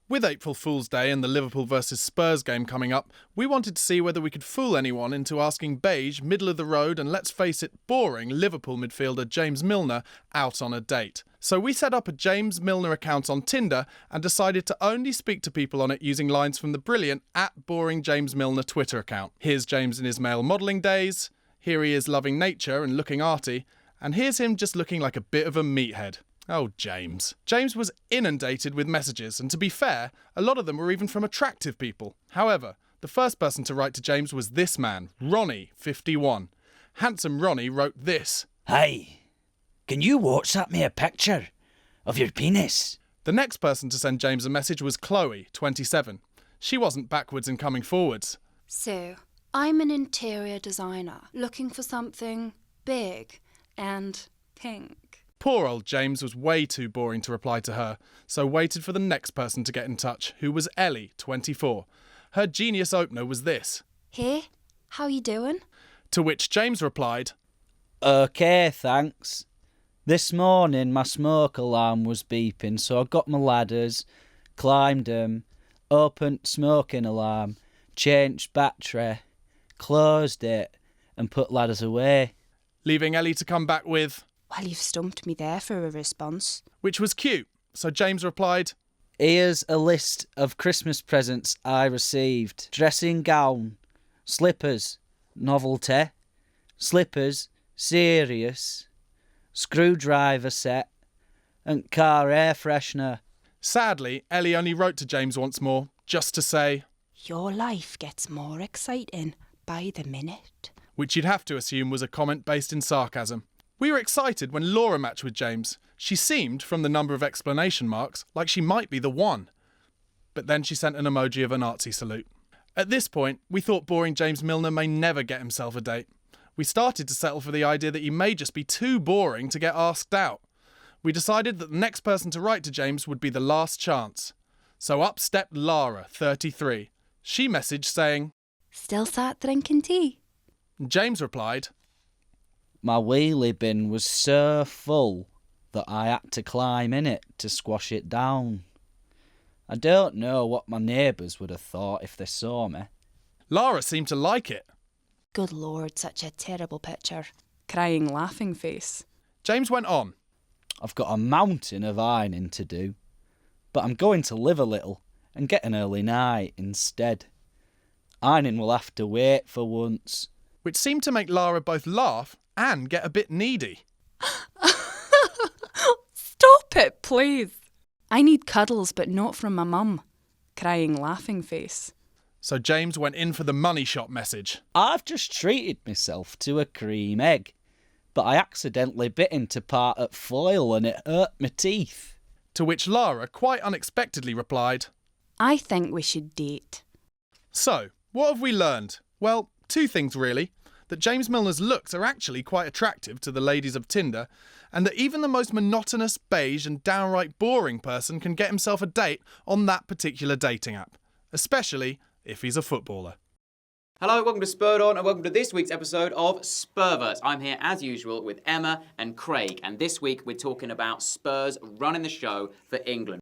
With April Fool's Day and the Liverpool vs Spurs game coming up, we wanted to see whether we could fool anyone into asking beige, middle-of-the-road and let's face it, boring Liverpool midfielder James Milner out on a date. So we set up a James Milner account on Tinder and decided to only speak to people on it using lines from the brilliant @BoringJamesMilner Twitter account. Here's James in his male modelling days, here he is loving nature and looking arty, and here's him just looking like a bit of a meathead. Oh, James. James was inundated with messages, and to be fair, a lot of them were even from attractive people. However, the first person to write to James was this man, Ronnie, 51. Handsome Ronnie wrote this. Hi, can you WhatsApp me a picture of your penis? The next person to send James a message was Chloe, 27. She wasn't backwards in coming forwards. So, I'm an interior designer looking for something big and pink. Poor old James was way too boring to reply to her, so waited for the next person to get in touch, who was Ellie, 24. Her genius opener was this. Hey, how you doing? To which James replied, OK, thanks. This morning my smoke alarm was beeping, so I got my ladders, climbed them, opened smoking alarm, changed battery, closed it and put ladders away. Leaving Ellie to come back with, Well, you've stumped me there for a response. which was cute, so James replied, Here's a list of Christmas presents I received. Dressing gown, slippers, novelty, slippers, serious, screwdriver set, and car air freshener. Sadly, Ellie only wrote to James once more, just to say, Your life gets more exciting by the minute. which you'd have to assume was a comment based in sarcasm. We were excited when Laura matched with James. She seemed, from the number of exclamation marks, like she might be the one. But then she sent an emoji of a Nazi salute. At this point, we thought boring James Milner may never get himself a date. We started to settle for the idea that he may just be too boring to get asked out. We decided that the next person to write to James would be the last chance. So up stepped Lara, 33. She messaged saying, Still sat drinking tea? James replied, My wheelie bin was so full that I had to climb in it to squash it down. I don't know what my neighbours would have thought if they saw me. Lara seemed to like it. Good Lord, such a terrible picture. Crying laughing face. James went on. I've got a mountain of ironing to do, but I'm going to live a little and get an early night instead. Ironing will have to wait for once. Which seemed to make Lara both laugh and get a bit needy. Stop it, please. I need cuddles, but not from my mum. Crying laughing face. So James went in for the money shot message. I've just treated myself to a cream egg, but I accidentally bit into part at foil and it hurt my teeth. To which Lara quite unexpectedly replied, I think we should date. So, what have we learned? Well, two things really. That James Milner's looks are actually quite attractive to the ladies of Tinder, and that even the most monotonous, beige and downright boring person can get himself a date on that particular dating app. Especially if he's a footballer. Hello, welcome to Spurred On and welcome to this week's episode of Spurverse. I'm here as usual with Emma and Craig, and this week we're talking about Spurs running the show for England.